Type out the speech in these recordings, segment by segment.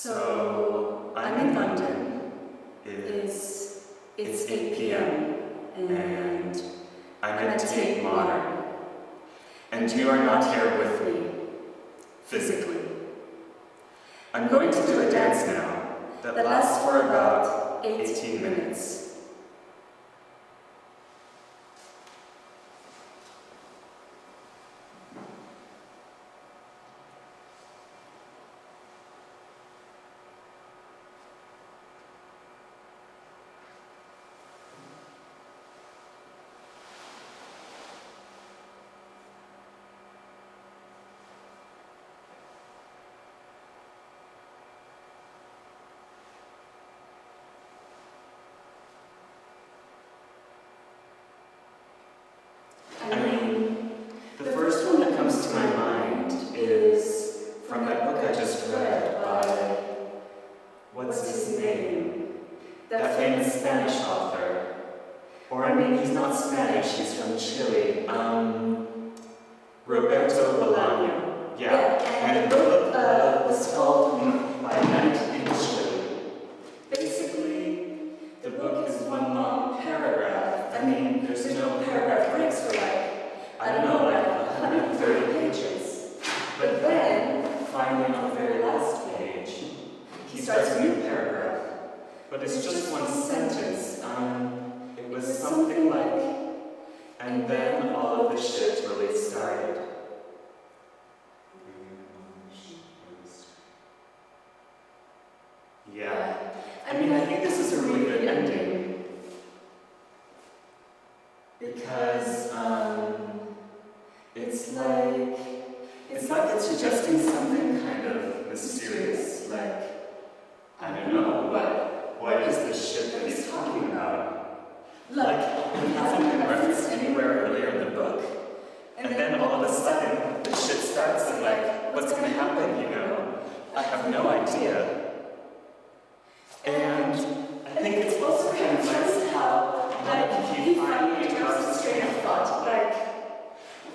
So I'm in London. It's 8 p.m. and I'm at Tate Modern. And you are not here with me, physically. I'm going to do a dance now that lasts for about 18 minutes. The first one that comes to my mind is from that book I just read by, what's his name? That famous Spanish author. Or I mean, he's not Spanish, he's from Chile. Roberto Bolaño. Yeah, and the book was called My Night in Chile. Basically, the book is one long paragraph. I mean, there's no paragraph breaks for I don't know, like 130 pages. But then, finally on the very last page, he starts a new paragraph. But it's just one sentence. It was something like, and then all of the shit really started. Yeah. I mean, I think this is a really good ending. Because, it's like it's suggesting something kind of mysterious, like, I don't know, what is this shit that he's talking about? Like, it hasn't been referenced anywhere earlier in the book, and then all of a sudden, the shit starts and like, what's gonna happen, you know? I have no idea. And I think it's also kind of nice how, like, he finally drops a straight of thought, like,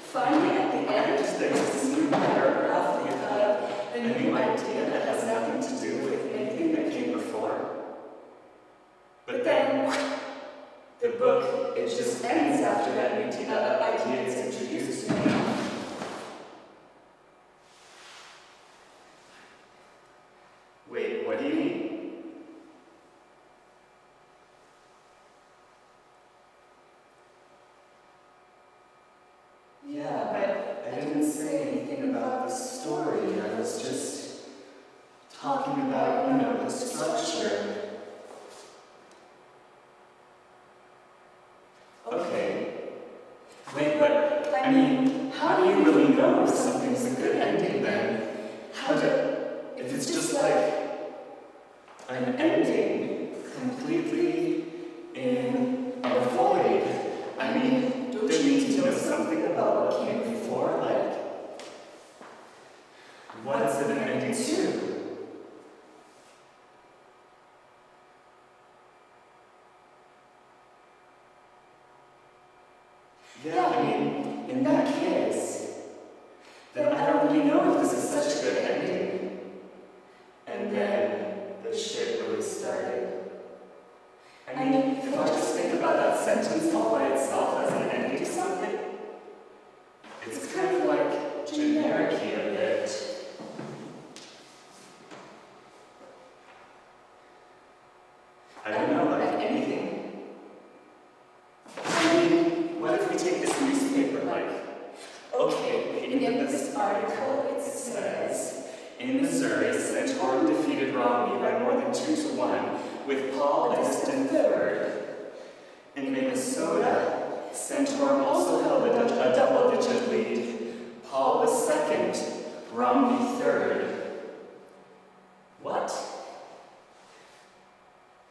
finally at the end, there's this new paragraph with a new idea that has nothing to do with anything that came before. But then, the book, it just ends after that new idea is introduced. Wait, what do you mean? Yeah, but I didn't say anything about the story. I was just talking about, you know, the structure. Okay. Wait, but, I mean, how do you really know if something's a good ending then? If it's just like an ending completely in a void, I mean, don't you need to know something about what came before? Like, what is it an ending to? Yeah, I mean, in that case, then I don't really know if this is such a good ending. And then the shit really started. I mean, if I just think about that sentence all by itself as an ending to something, it's kind of like generic-y a bit. I don't know, like anything. I mean, what if we take this newspaper, like, okay, in this article it says, in Missouri, Santorum defeated Romney by more than 2-1, with Paul as in third. In Minnesota, Santorum also held a double-digit lead. Paul was second, Romney third. What?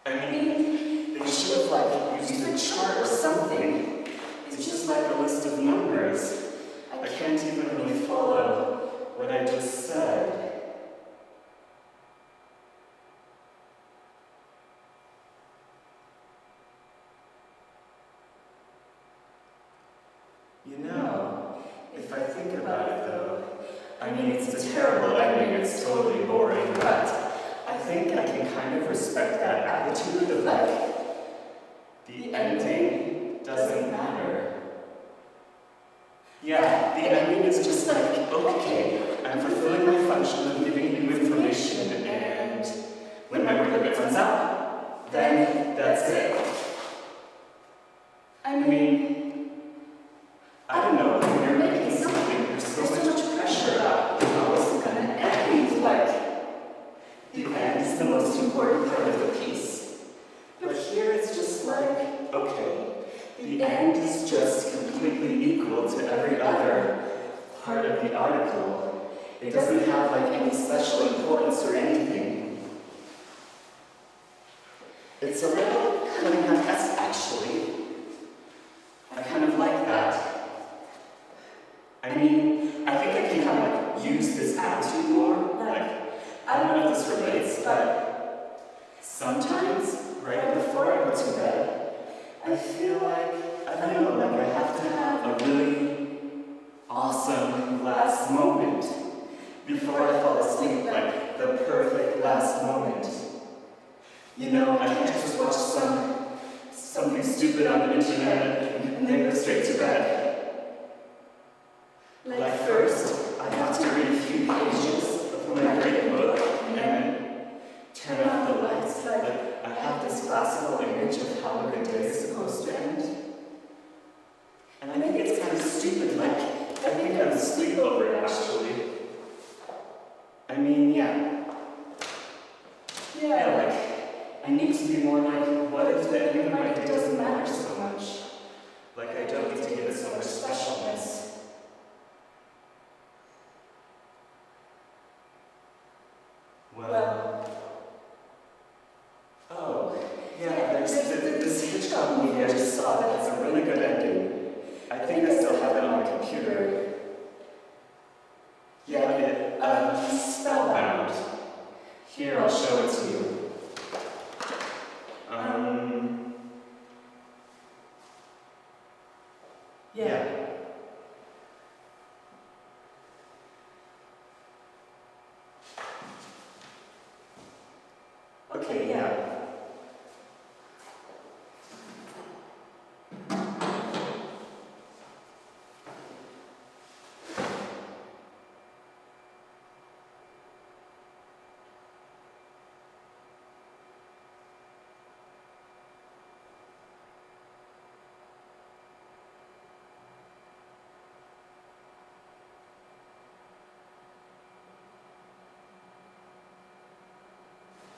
I mean, they should have, like, used a chart or something. It's just like a list of numbers. I can't even really follow what I just said. You know, if I think about it though, I mean, it's a terrible ending, it's totally boring, but I of respect that attitude of like, the ending doesn't matter. Yeah, the ending is just like, okay, I'm fulfilling my function of giving you information, and when my work limit runs out, then that's it. I mean, I don't know, when you're making something, there's so much pressure about how it's gonna end. Like, the end is the most important part of the piece. But here it's just like, okay, the end is just completely equal to every other part of the article. It doesn't have like any special importance or anything. It's a little Cunningham-esque, actually. I kind of like that. I mean, I think I can kind of like use this attitude more. Like, I don't know if this relates, but sometimes, right before I go to bed, I feel like, I don't know, like I have to have a really awesome last moment before I fall asleep, like the perfect last moment. You know, I can't just watch something stupid on the internet and then go straight to bed. Like first, I have to read a few pages of my great book and then turn off the lights. Like I have this classical image of how a good day is supposed to end. And I think it's kind of stupid, like I think I'm asleep over it actually. I mean, yeah, like I need to be more like, what if the ending of my day doesn't matter so much? Like I don't need to give it so much specialness. Well, oh, yeah, there's this Hitchcock movie I just saw that has a really good ending. I think I still have it on my computer. Yeah, Spellbound. Here, I'll show it to you. Yeah. Okay, yeah.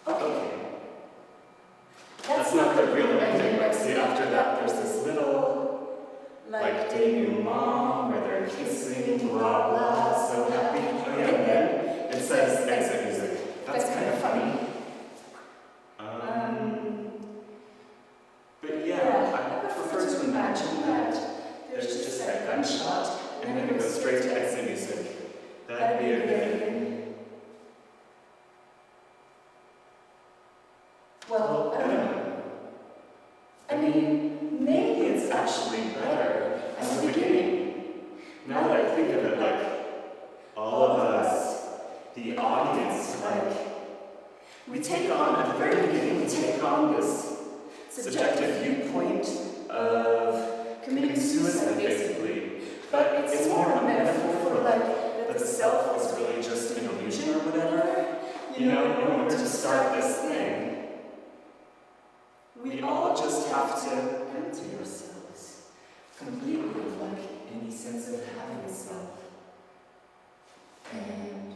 Okay. That's not the real ending, like, see, after that there's this little, like, denouement where they're kissing, blah, blah, so happy. Oh yeah, and then it says exit music. That's kind of funny. But yeah, I prefer to imagine that there's just that gunshot, and then it goes straight to exit music. That'd be a good ending. Well, I don't know. I mean, maybe it's actually better at the beginning. Now that I think of it, like, all of us, the audience, like, we take on, at the very beginning, we take on this subjective viewpoint of committing suicide, basically. But it's more a metaphor for, like, that the self is really just an illusion or whatever. You know, in order to start this thing, we all just have to empty ourselves completely of like any sense of having a self. And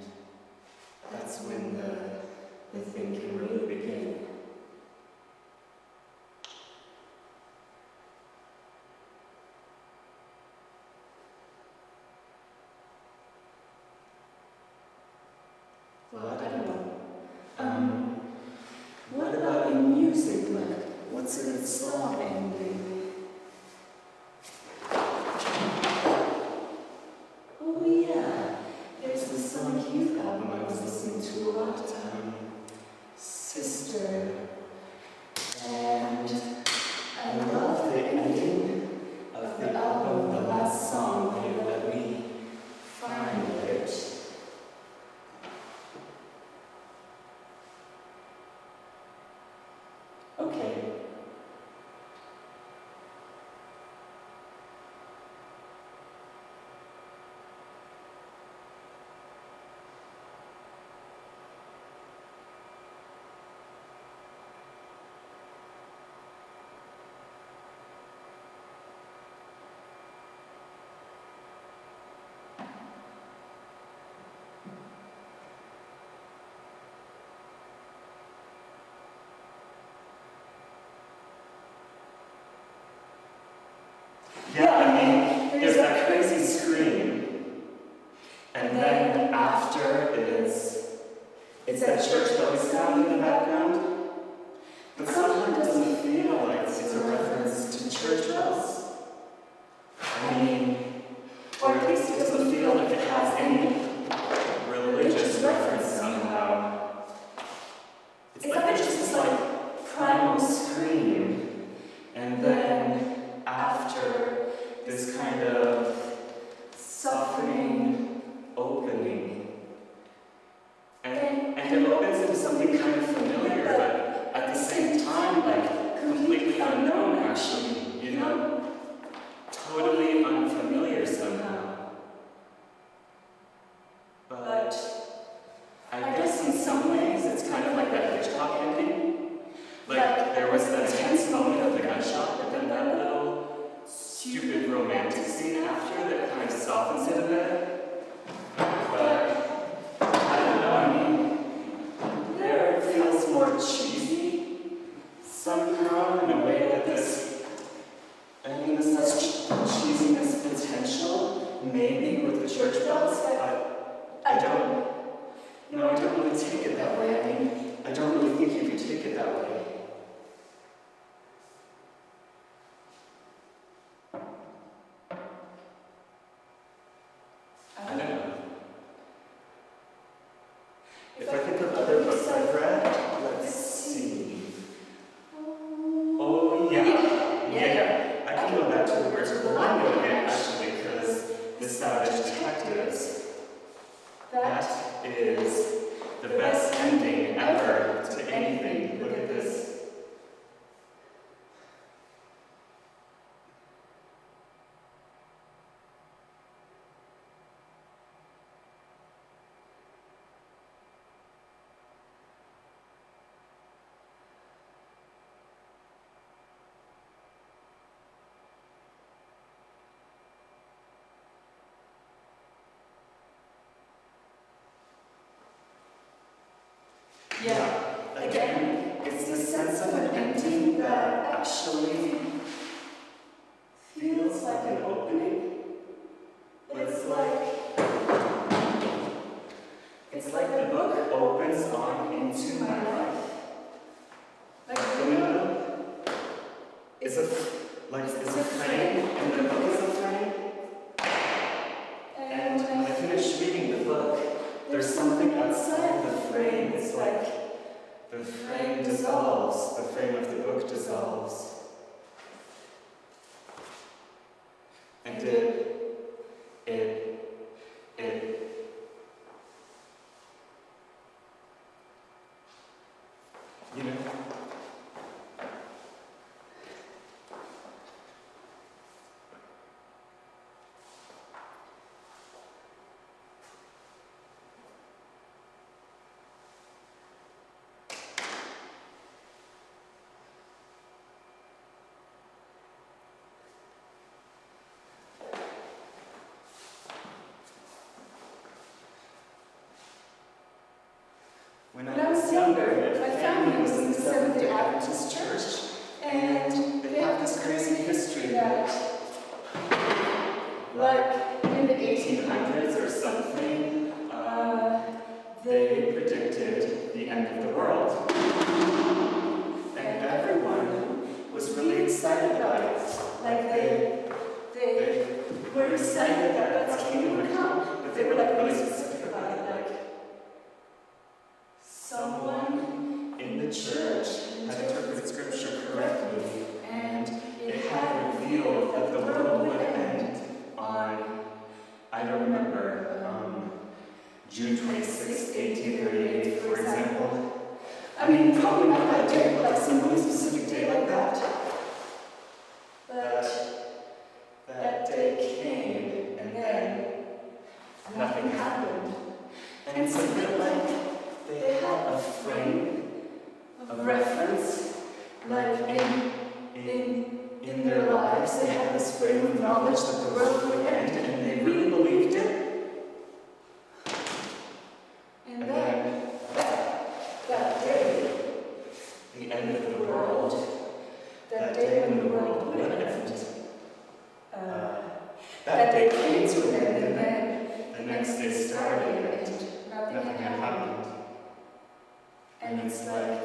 that's when the thing can really begin. Well, I don't know. What about in music? Like, what's a good song ending? Oh yeah, there's this Sonic Youth album I was listening to a lot. Sister. And I love the ending of the album, the last song, Will You Let Me Find It. Okay. Yeah, I mean, there's that crazy scream, and then after it's that church bell sound in the background, but somehow it doesn't feel like it's a reference to church bells. I mean, or at least it doesn't feel like it has any religious reference somehow. It's like there's just this like primal scream, and then after this kind of softening opening. And it opens into something kind of familiar, but at the same time, like, completely unknown, actually, you know? Totally unfamiliar somehow. But I guess in some ways, it's kind of like that Hitchcock ending. Like, there was that tense moment of the gunshot, but then that little stupid romantic scene after that kind of softens it a bit. But I don't know, I mean, there it feels more cheesy somehow in a way that this, I mean, this has cheesiness potential, maybe with the church bells, but I don't really take it that way. I mean, I don't really think you could take it that way. I don't know. If I think of other books I've read, let's see. Oh, yeah. I can go back to the words of the line again, actually, because The Savage Detectives. That is the best ending ever to anything. Look at this. Yeah, again, it's the sense of an ending that actually feels like an opening. It's like the book opens on into my life. Like the window is a frame, and the book is a frame. And when I finish reading the book, there's something outside the frame. It's like the frame dissolves, the frame of the book dissolves. And you know, when I was younger, my family was in the Seventh-day Adventist Church, and they have this crazy history that, like, in the 1800s or something, they predicted the end of the world. And everyone was really excited about it. Like, they were excited that God's kingdom would come, but they were, like, really specific about it, like, someone in the church had interpreted scripture correctly, and it had revealed that the world would end on, I don't remember, June 26, 1838, for example. I mean, probably not that day, but like some really specific the end of the world, that day when the world would end. That day came to an end, and then the next day started, and nothing had happened. And it's like,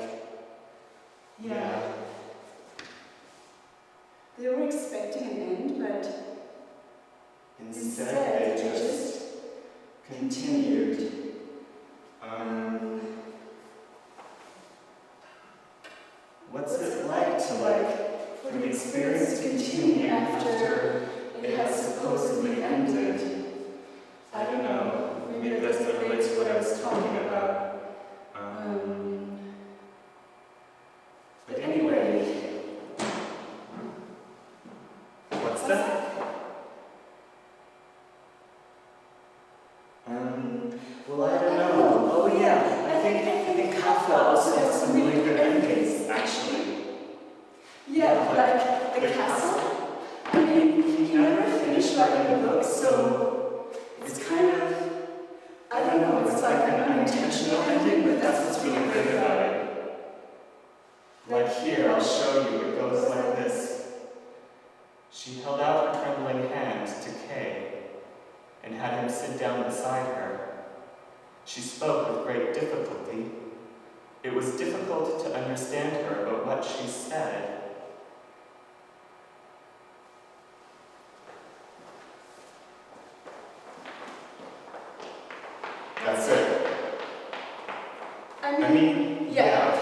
yeah. They were expecting an end, but instead they just continued. What's it like for the experience to continue after it has supposedly ended? I don't know. Maybe that doesn't relate to what I was talking about. But anyway, what's that? Well, I don't know. Oh yeah, I think Kafka also has some really good endings, actually. yeah, like the castle. I mean, he never finished writing the book, so it's kind of, I don't know, it's like an unintentional ending, but that's what's really good about it. Like here, I'll show you. It goes like this. She held out a trembling hand to Kay and had him sit down beside her. She spoke with great difficulty. It was difficult to understand her, but what she said. That's it. I mean, yeah.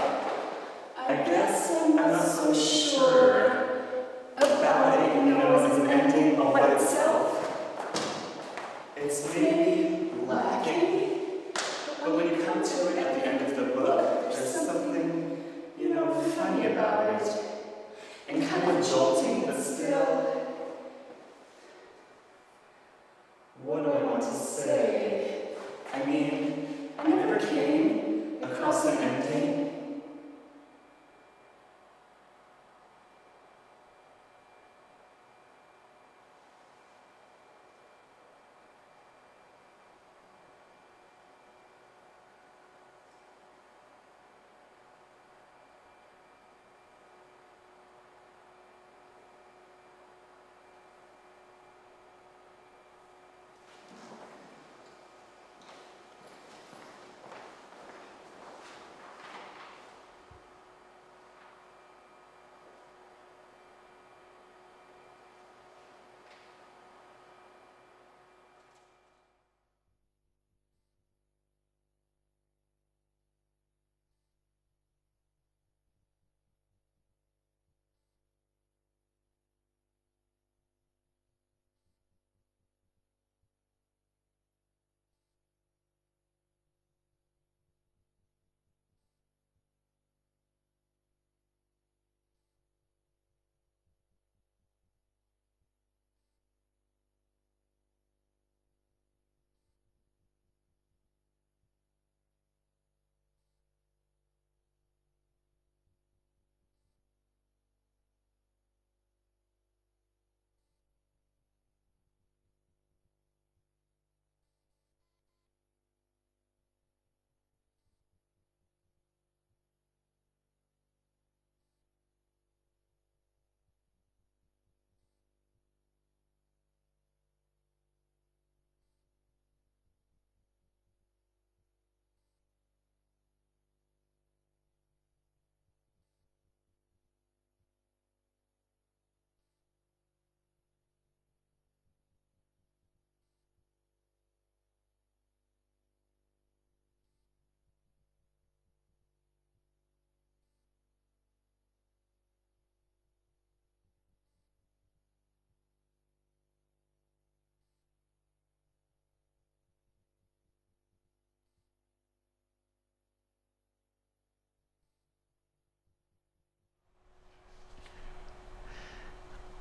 I guess I'm not so sure about it, as an ending all by itself. It's maybe lacking, but when you come to it at the end of the book, there's something, funny about it. And kind of jolting, but still. What do I want to say? I mean, I never came across an ending.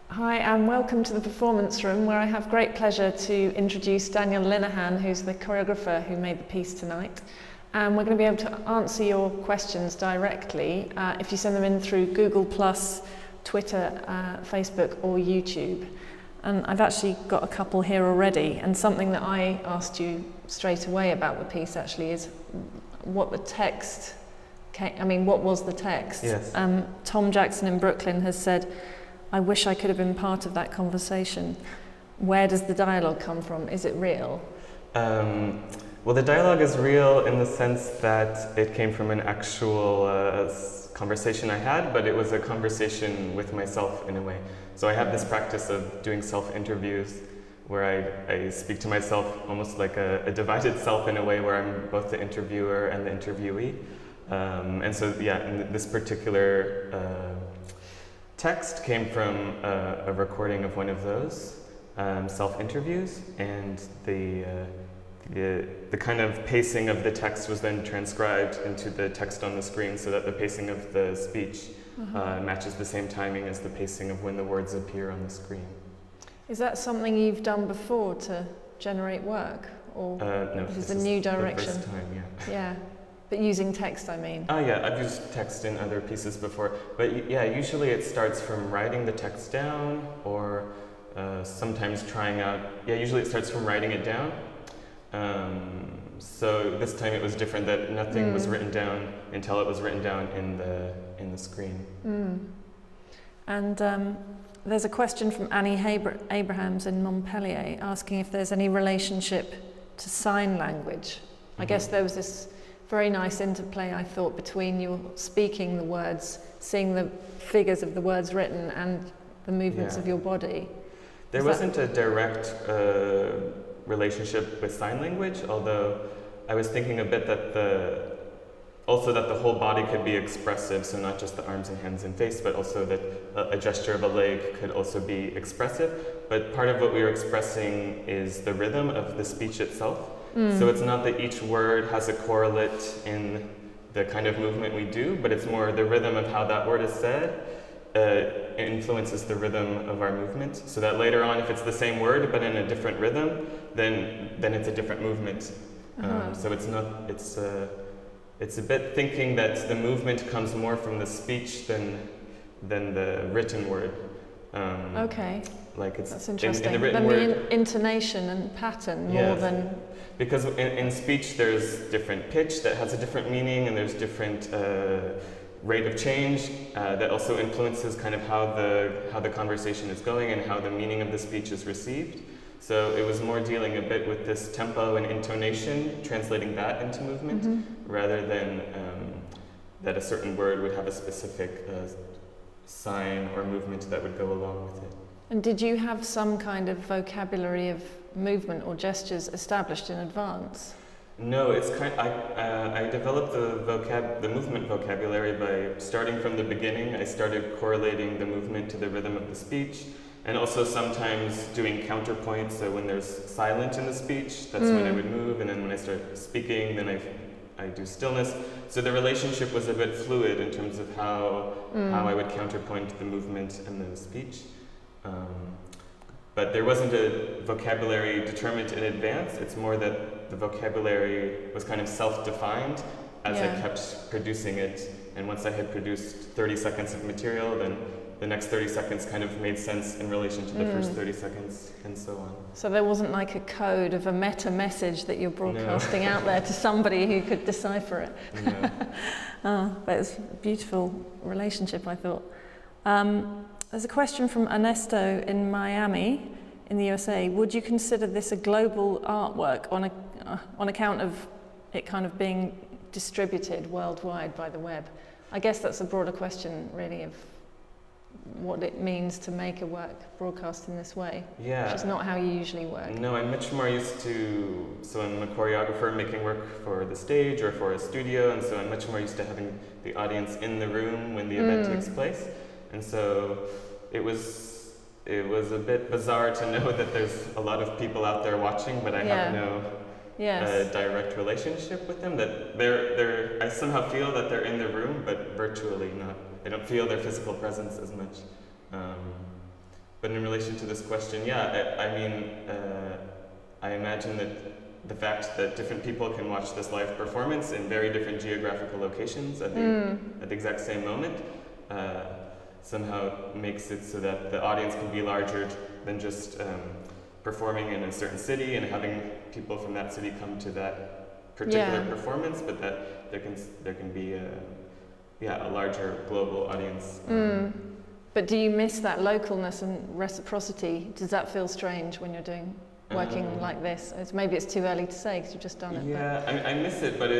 Hi and welcome to the performance room, where I have great pleasure to introduce Daniel Linehan, who's the choreographer who made the piece tonight. And we're going to be able to answer your questions directly if you send them in through Google+, Twitter, Facebook or YouTube. And I've actually got a couple here already, and something that I asked you straight away about the piece actually is what the text what was the text? Yes. Tom Jackson in Brooklyn has said, "I wish I could have been part of that conversation." Where does the dialogue come from? Is it real? Well, the dialogue is real in the sense that it came from an actual conversation I had, but it was a conversation with myself in a way. So I have this practice of doing self-interviews where I speak to myself almost like a divided self in a way where I'm both the interviewer and the interviewee. And so, yeah, in this particular text came from a recording of one of those self-interviews, and the kind of pacing of the text was then transcribed into the text on the screen so that the pacing of the speech matches the same timing as the pacing of when the words appear on the screen. Is that something you've done before to generate work? Or no, this is a new direction? The first time, yeah. Yeah, but using text, I mean. Oh yeah, I've used text in other pieces before. But yeah, usually it starts from writing the text down or sometimes trying out, usually it starts from writing it down. So this time it was different, that nothing was written down until it was written down in the screen. And there's a question from Annie Abrahams in Montpellier asking if there's any relationship to sign language. I guess there was this very nice interplay, I thought, between you speaking the words, seeing the figures of the words written, and the movements of your body. There wasn't a direct relationship with sign language, although I was thinking a bit that the whole body could be expressive, so not just the arms and hands and face, but also that a gesture of a leg could also be expressive. But part of what we were expressing is the rhythm of the speech itself. So it's not that each word has a correlate in the kind of movement we do, but it's more the rhythm of how that word is said influences the rhythm of our movement. So that later on, if it's the same word but in a different rhythm, then it's a different movement. So it's a bit thinking that the movement comes more from the speech than the written word. Okay. Like that's interesting. In the written word, the intonation and pattern more than. Because in speech there's different pitch that has a different meaning, and there's different rate of change that also influences kind of how the conversation is going and how the meaning of the speech is received. So it was more dealing a bit with this tempo and intonation, translating that into movement, rather than that a certain word would have a specific sign or movement that would go along with it. And did you have some kind of vocabulary of movement or gestures established in advance? No, it's I developed the movement vocabulary by starting from the beginning. I started correlating the movement to the rhythm of the speech, and also sometimes doing counterpoints. So when there's silent in the speech, that's when I would move, and then when I start speaking, then I do stillness. So the relationship was a bit fluid in terms of how I would counterpoint the movement and the speech. But there wasn't a vocabulary determined in advance. It's more that the vocabulary was kind of self-defined as I kept producing it. And once I had produced 30 seconds of material, then the next 30 seconds kind of made sense in relation to the first 30 seconds, and so on. So there wasn't like a code of a meta message that you're broadcasting out there to somebody who could decipher it. No. But it's a beautiful relationship, I thought. There's a question from Ernesto in Miami, in the USA. Would you consider this a global artwork on account of it kind of being distributed worldwide by the web? I guess that's a broader question, really, of what it means to make a work broadcast in this way, which is not how you usually work. No, I'm much more used to, so I'm a choreographer making work for the stage or for a studio, and so I'm much more used to having the audience in the room when the event takes place. And so it was a bit bizarre to know that there's a lot of people out there watching, but I have no direct relationship with them. That I somehow feel that they're in the room, but virtually not. I don't feel their physical presence as much. But in relation to this question, I imagine that the fact that different people can watch this live performance in very different geographical locations at the exact same moment somehow makes it so that the audience can be larger than just performing in a certain city and having people from that city come to that particular performance, but that there can be a larger global audience. But do you miss that localness and reciprocity? Does that feel strange when you're working like this? Maybe it's too early to say because you've just done it. Yeah, I miss it, but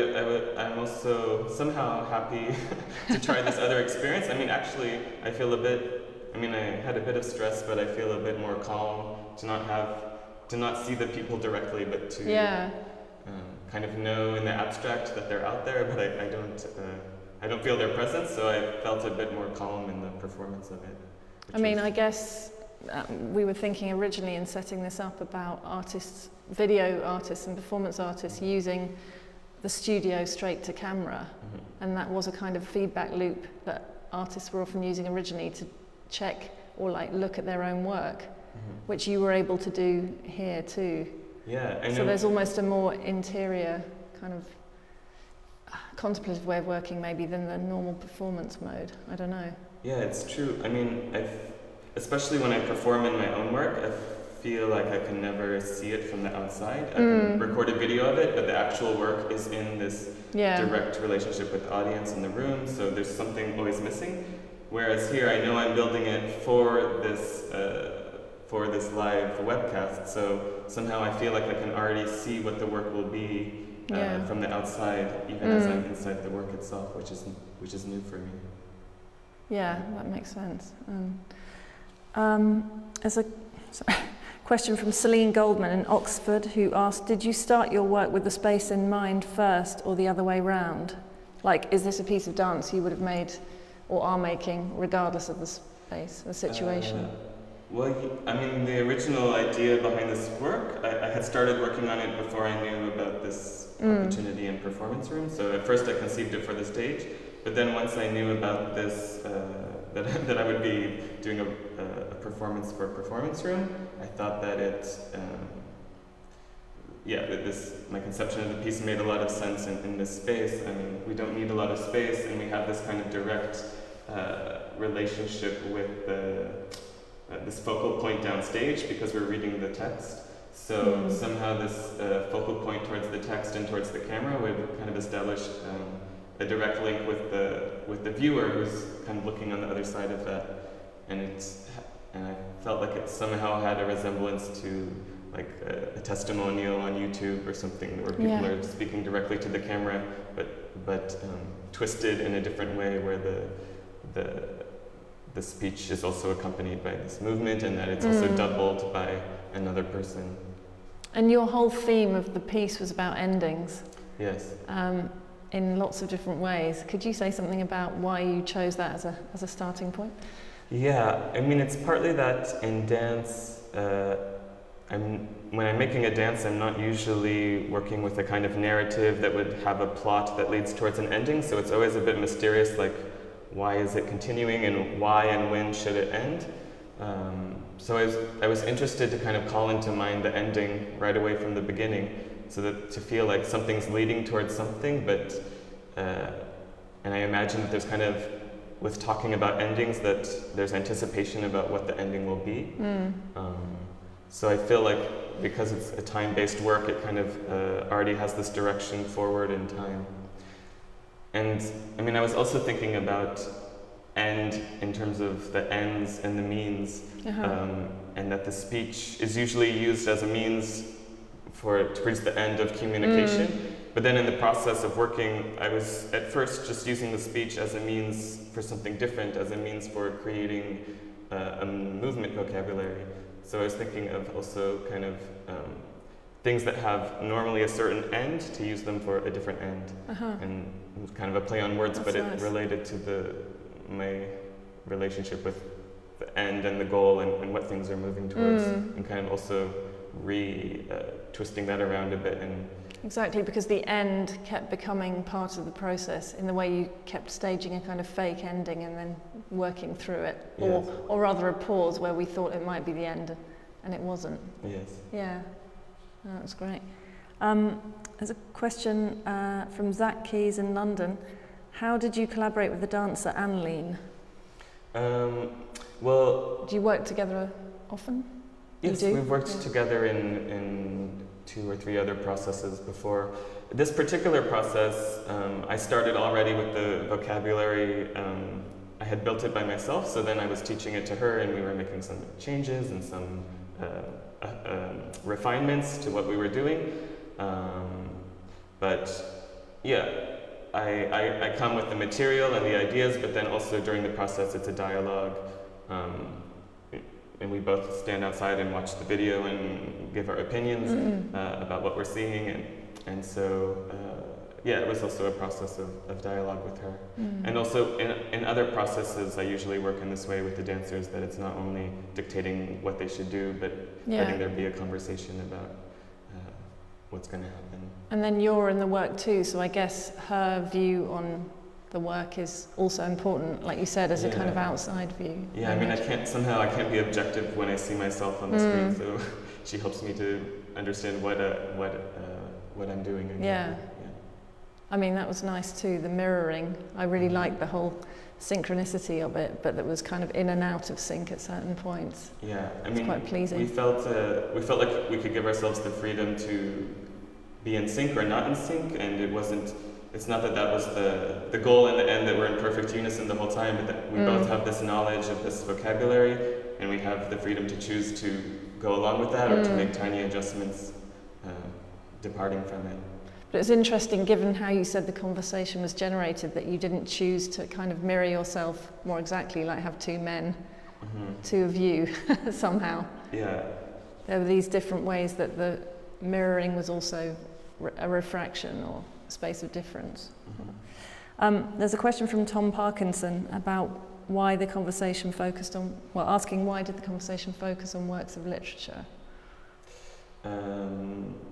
I'm also somehow happy to try this other experience. I mean, actually, I feel I had a bit of stress, but I feel a bit more calm to not see the people directly, but to kind of know in the abstract that they're out there, but I don't feel their presence, so I felt a bit more calm in the performance of it. I guess we were thinking originally in setting this up about video artists and performance artists using the studio straight to camera, and that was a kind of feedback loop that artists were often using originally to check or look at their own work, which you were able to do here too. Yeah, so there's almost a more interior kind of contemplative way of working maybe than the normal performance mode. I don't know. Yeah, it's true. I mean, especially when I perform in my own work, I feel like I can never see it from the outside. I can record a video of it, but the actual work is in this direct relationship with the audience in the room, so there's something always missing. Whereas here, I know I'm building it for this live webcast, so somehow I feel like I can already see what the work will be from the outside, even as I'm inside the work itself, which is new for me. Yeah, that makes sense. There's a question from Celine Goldman in Oxford, who asked, did you start your work with the space in mind first or the other way round? Is this a piece of dance you would have made or are making regardless of the space, the situation? The original idea behind this work, I had started working on it before I knew about this opportunity in performance room. So at first I conceived it for the stage, but then once I knew about this, that I would be doing a performance for a performance room, I thought that my conception of the piece made a lot of sense in this space. I mean, we don't need a lot of space, and we have this kind of direct relationship with this focal point downstage because we're reading the text. So somehow this focal point towards the text and towards the camera would kind of establish a direct link with the viewer who's kind of looking on the other side of that. And I felt like it somehow had a resemblance to a testimonial on YouTube or something where people are speaking directly to the camera, but twisted in a different way, where the speech is also accompanied by this movement, and that it's also doubled by another person. And your whole theme of the piece was about endings. Yes. In lots of different ways. Could you say something about why you chose that as a starting point? Yeah, I mean, it's partly that in dance, when I'm making a dance, I'm not usually working with a kind of narrative that would have a plot that leads towards an ending, so it's always a bit mysterious, why is it continuing and why and when should it end? So I was interested to kind of call into mind the ending right away from the beginning, so that to feel like something's leading towards something, but and I imagine that there's kind of, with talking about endings, that there's anticipation about what the ending will be. So I feel like because it's a time-based work, it kind of already has this direction forward in time. And I mean, I was also thinking about end in terms of the ends and the means, and that the speech is usually used as a means to reach the end of communication. But then in the process of working, I was at first just using the speech as a means for something different, as a means for creating a movement vocabulary. So I was thinking of also kind of things that have normally a certain end, to use them for a different end. And it was kind of a play on words, but it related to my relationship with the end and the goal and what things are moving towards, and kind of also twisting that around a bit. And exactly, because the end kept becoming part of the process in the way you kept staging a kind of fake ending and then working through it, or rather a pause where we thought it might be the end and it wasn't. Yes. Yeah, that was great. There's a question from Zach Keys in London. How did you collaborate with the dancer Anneleen? Well, do you work together often? Yes, we've worked together in 2 or 3 other processes before. this particular process, I started already with the vocabulary. I had built it by myself, so then I was teaching it to her, and we were making some changes and some refinements to what we were doing. But yeah, I come with the material and the ideas, but then also during the process it's a dialogue. And we both stand outside and watch the video and give our opinions about what we're seeing. And so, yeah, it was also a process of dialogue with her. And also in other processes, I usually work in this way with the dancers, that it's not only dictating what they should do, but letting there be a conversation about what's going to happen. And then you're in the work too, so I guess her view on the work is also important, like you said, as a kind of outside view. Yeah, I mean, I can't be objective when I see myself on the screen, so she helps me to understand what I'm doing. Yeah. I mean, that was nice too, the mirroring. I really liked the whole synchronicity of it, but that was kind of in and out of sync at certain points. Yeah, I mean, mean, quite pleasing. We felt like we could give ourselves the freedom to be in sync or not in sync, and it's not that was the goal in the end, that we're in perfect unison the whole time, but that we both have this knowledge of this vocabulary, and we have the freedom to choose to go along with that or to make tiny adjustments departing from it. But it's interesting, given how you said the conversation was generated, that you didn't choose to kind of mirror yourself more exactly, like have two men, two of you, somehow. Yeah. There were these different ways that the mirroring was also a refraction or space of difference. There's a question from Tom Parkinson about why the conversation focused on, asking why did the conversation focus on works of literature?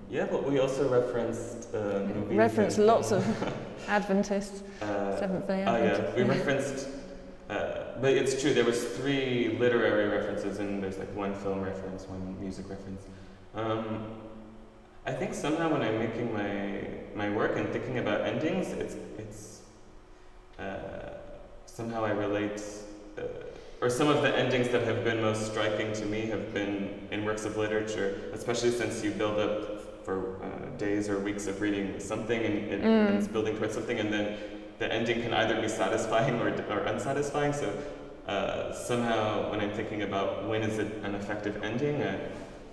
Yeah, but we also referenced movies. Referenced lots of Adventists, Seventh-day Adventists. Yeah, we referenced, but it's true, there was 3 literary references, and there's like 1 film reference, 1 music reference. I think somehow when I'm making my work and thinking about endings, it's somehow I relate, or some of the endings that have been most striking to me have been in works of literature, especially since you build up for days or weeks of reading something and it's building towards something, and then the ending can either be satisfying or unsatisfying. So somehow when I'm thinking about when is it an effective ending,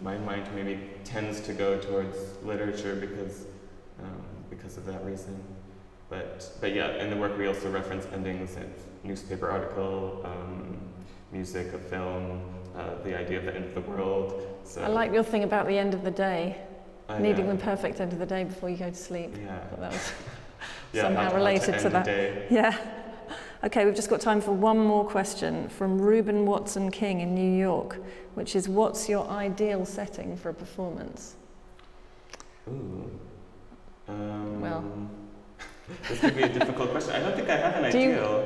my mind maybe tends to go towards literature because of that reason. But yeah, in the work we also reference endings in newspaper article, music, a film, the idea of the end of the world. So I like your thing about the end of the day, needing the perfect end of the day before you go to sleep. Yeah. I thought that was somehow related to that. Yeah. Okay, we've just got time for one more question from Reuben Watson King in New York, which is, what's your ideal setting for a performance? Ooh. Well, this could be a difficult question. I don't think I have an ideal.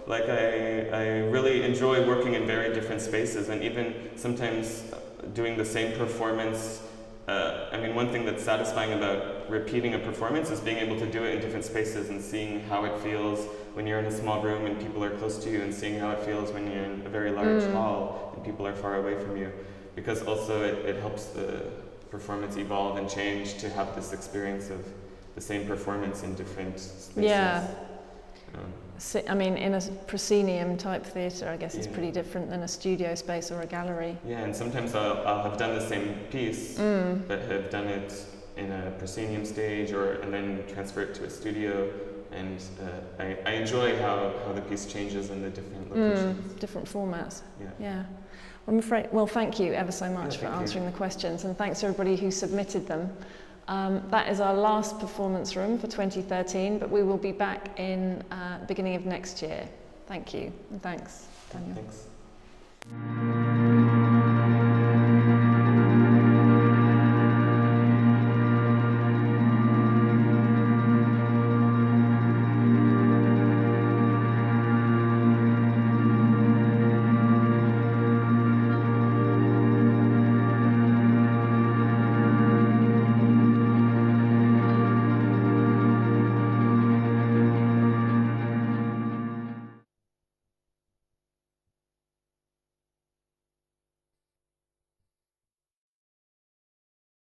Like I really enjoy working in very different spaces, and even sometimes doing the same performance. I mean, one thing that's satisfying about repeating a performance is being able to do it in different spaces and seeing how it feels when you're in a small room and people are close to you, and seeing how it feels when you're in a very large hall and people are far away from you. Because also it helps the performance evolve and change to have this experience of the same performance in different spaces. Yeah. I mean, in a proscenium type theatre, I guess it's pretty different than a studio space or a gallery. Yeah, and sometimes I'll have done the same piece, but have done it in a proscenium stage, and then transfer it to a studio. And I enjoy how the piece changes in the different locations. Different formats. Yeah. I'm afraid. Well, thank you ever so much for answering the questions, and thanks to everybody who submitted them. That is our last performance room for 2013, but we will be back in the beginning of next year. Thank you, and thanks, Daniel. Thanks.